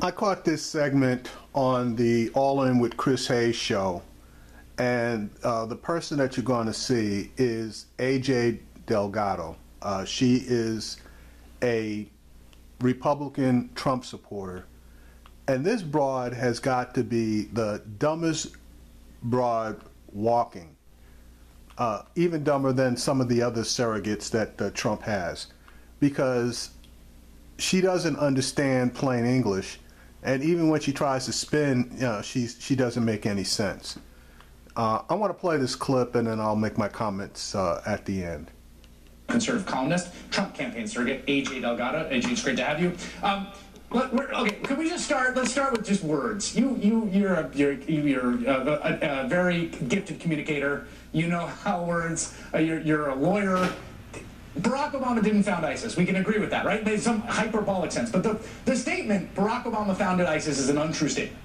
I caught this segment on the All In with Chris Hayes show, and the person that you're going to see is A J Delgado. She is a Republican Trump supporter, and this broad has got to be the dumbest broad walking, even dumber than some of the other surrogates that Trump has, because she doesn't understand plain English, and even when she tries to spin, she doesn't make any sense. I want to play this clip, and then I'll make my comments at the end. Conservative columnist, Trump campaign surrogate, A J Delgado. AJ, it's great to have you. Okay, can we just start? Let's start with just words. You're a very gifted communicator. You know how words. You're a lawyer. Barack Obama didn't found ISIS. We can agree with that, right? There's some hyperbolic sense. But the statement, Barack Obama founded ISIS, is an untrue statement.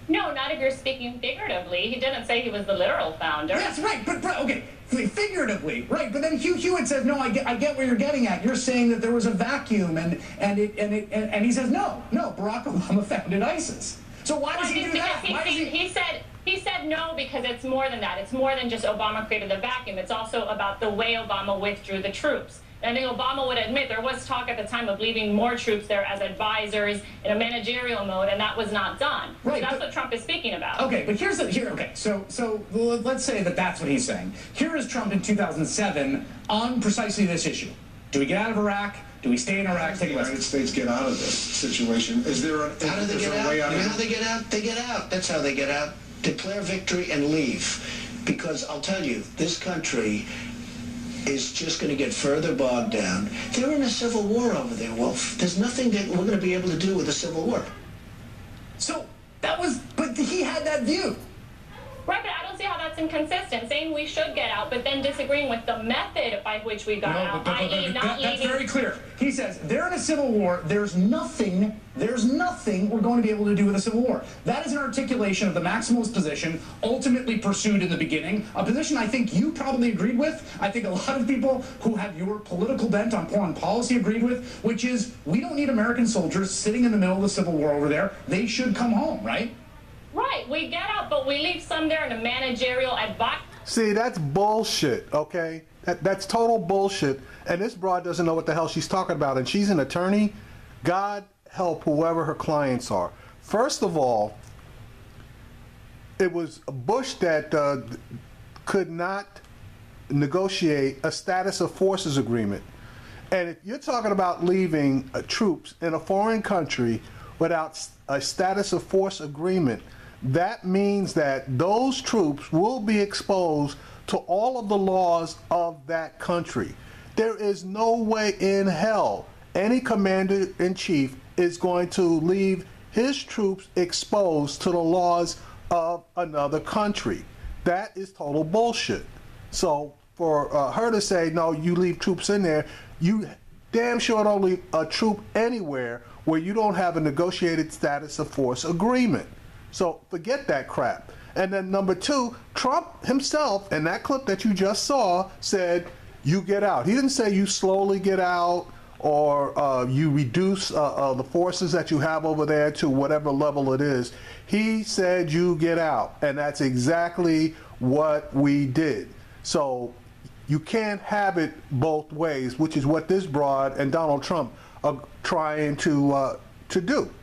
No, not if you're speaking figuratively. He didn't say he was the literal founder. Yes, right. But okay, figuratively, right? But then Hugh Hewitt says, no, I get where you're getting at. You're saying that there was a vacuum, and he says, no, Barack Obama founded ISIS. So why does he do that? He said no because it's more than that. It's more than just Obama created the vacuum. It's also about the way Obama withdrew the troops. And I think Obama would admit there was talk at the time of leaving more troops there as advisors in a managerial mode, and that was not done. Right, so that's what Trump is speaking about. Okay, but so let's say that that's what he's saying. Here is Trump in 2007 on precisely this issue. Do we get out of Iraq? Do we stay in Iraq? How does the United States get out of this situation? Is there a way out? You know how they get out? They get out. That's how they get out. Declare victory and leave. Because I'll tell you, this country is just going to get further bogged down. They're in a civil war over there, Wolf. There's nothing that we're going to be able to do with a civil war. So but he had that view. Right, but I don't see how that's inconsistent. Saying we should get out, but then disagreeing with the method by which we got out, i.e. not leaving. That's very clear. He says, they're in a civil war. There's nothing we're going to be able to do with a civil war. That is an articulation of the maximalist position ultimately pursued in the beginning, a position I think you probably agreed with. I think a lot of people who have your political bent on foreign policy agreed with, which is we don't need American soldiers sitting in the middle of the civil war over there. They should come home, right? Right, we get out, but we leave some there in a managerial advice. See, that's bullshit, okay? That's total bullshit, and this broad doesn't know what the hell she's talking about, and she's an attorney. God help whoever her clients are. First of all, it was Bush that could not negotiate a status of forces agreement. And if you're talking about leaving troops in a foreign country without a status of force agreement, that means that those troops will be exposed to all of the laws of that country. There is no way in hell any commander-in-chief is going to leave his troops exposed to the laws of another country. That is total bullshit. So for her to say, no, you leave troops in there, you damn sure don't leave a troop anywhere where you don't have a negotiated status of force agreement. So forget that crap. And then number two, Trump himself, in that clip that you just saw, said, you get out. He didn't say you slowly get out or you reduce the forces that you have over there to whatever level it is. He said you get out. And that's exactly what we did. So you can't have it both ways, which is what this broad and Donald Trump are trying to do.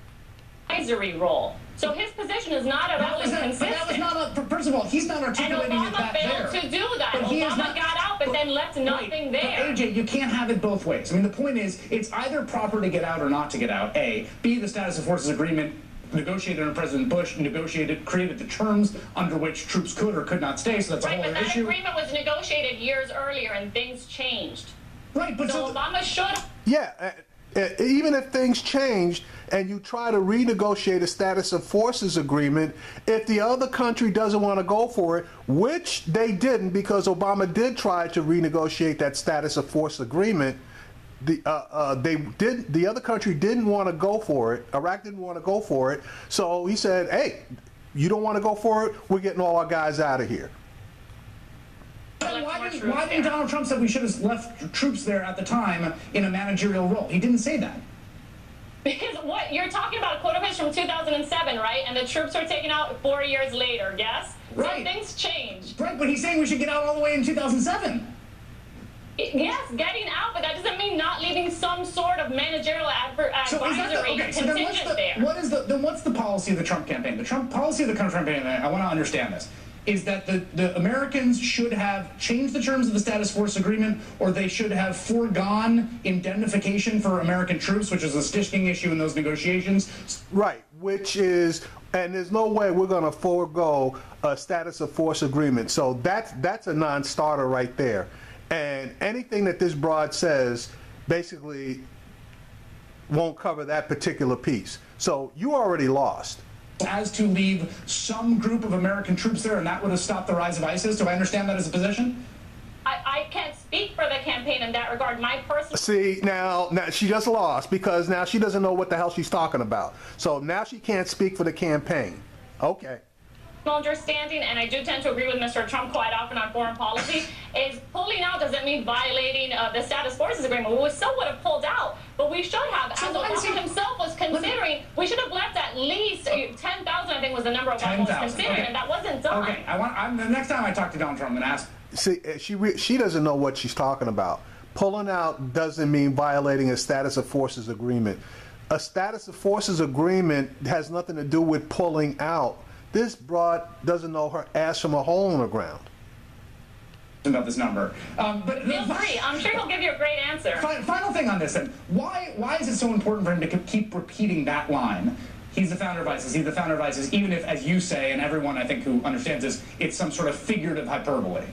Advisory role. So his position is not at all inconsistent. But that was not first of all, he's not articulating and Obama failed to do that. Obama got out, but then left nothing there. But AJ, you can't have it both ways. I mean, the point is, it's either proper to get out or not to get out, A. B, the status of forces agreement negotiated under President Bush, created the terms under which troops could or could not stay, so that's a whole other issue. But that agreement was negotiated years earlier, and things changed. Right, but so Obama should... Yeah, even if things changed and you try to renegotiate a status of forces agreement, if the other country doesn't want to go for it, which they didn't because Obama did try to renegotiate that status of force agreement, the other country didn't want to go for it. Iraq didn't want to go for it. So he said, hey, you don't want to go for it? We're getting all our guys out of here. Why didn't Donald Trump say we should have left troops there at the time in a managerial role? He didn't say that. Because what you're talking about, a quote of his from 2007, right? And the troops were taken out 4 years later, yes? Right. So things change. Right, but he's saying we should get out all the way in 2007. Yes, getting out, but that doesn't mean not leaving some sort of managerial advisory contingent there. What's the policy of the Trump campaign? The Trump policy of the Trump campaign, I want to understand this, is that the Americans should have changed the terms of the status force agreement, or they should have foregone indemnification for American troops, which is a sticking issue in those negotiations. Right, which is, and there's no way we're going to forego a status of force agreement. So that's a non-starter right there. And anything that this broad says basically won't cover that particular piece. So you already lost. As to leave some group of American troops there, and that would have stopped the rise of ISIS. Do I understand that as a position? I can't speak for the campaign in that regard. My personal... See, now she just lost because now she doesn't know what the hell she's talking about. So now she can't speak for the campaign. Okay. Understanding, and I do tend to agree with Mr. Trump quite often on foreign policy, is pulling out doesn't mean violating the status forces agreement. We still would have pulled out, but we should have, as Obama himself was considering, we should have left at least 10,000, I think was the number Obama was considering, okay. And that wasn't done. Okay, the next time I talk to Donald Trump, I'm going to ask. See, she doesn't know what she's talking about. Pulling out doesn't mean violating a status of forces agreement. A status of forces agreement has nothing to do with pulling out. This broad doesn't know her ass from a hole in the ground. About this number. But feel free. I'm sure he'll give you a great answer. Final thing on this, then. Why is it so important for him to keep repeating that line? He's the founder of ISIS. He's the founder of ISIS, even if, as you say, and everyone I think who understands this, it's some sort of figurative hyperbole.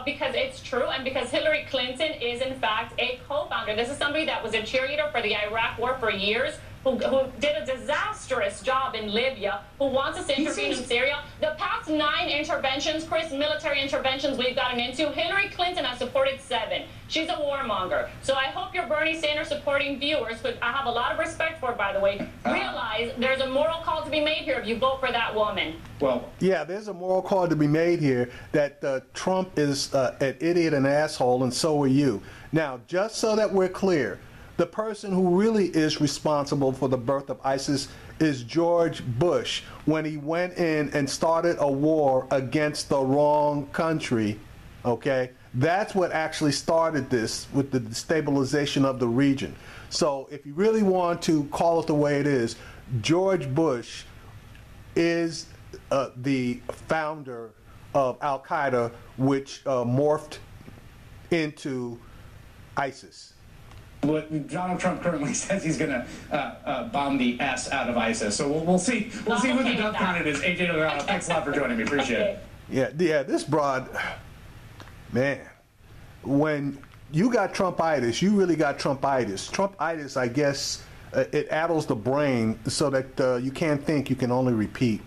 Because it's true, and because Hillary Clinton is, in fact, a co-founder. This is somebody that was a cheerleader for the Iraq War for years, who did a disastrous job in Libya, who wants us to intervene in Syria. The past 9 interventions, Chris, military interventions we've gotten into, Hillary Clinton has supported 7. She's a warmonger. So I hope your Bernie Sanders supporting viewers, who I have a lot of respect for, by the way, realize there's a moral call to be made here if you vote for that woman. Well, yeah, there's a moral call to be made here that Trump is an idiot and asshole, and so are you. Now, just so that we're clear, the person who really is responsible for the birth of ISIS is George Bush, when he went in and started a war against the wrong country, okay? That's what actually started this, with the destabilization of the region. So if you really want to call it the way it is, George Bush is the founder of Al-Qaeda, which morphed into ISIS. What Donald Trump currently says he's going to bomb the S out of ISIS. So we'll see. We'll see who the dove count is. A J Delgado, thanks a lot for joining me. Appreciate it. Yeah. This broad, man. When you got Trumpitis, you really got Trumpitis. Trumpitis, I guess, it addles the brain so that you can't think. You can only repeat.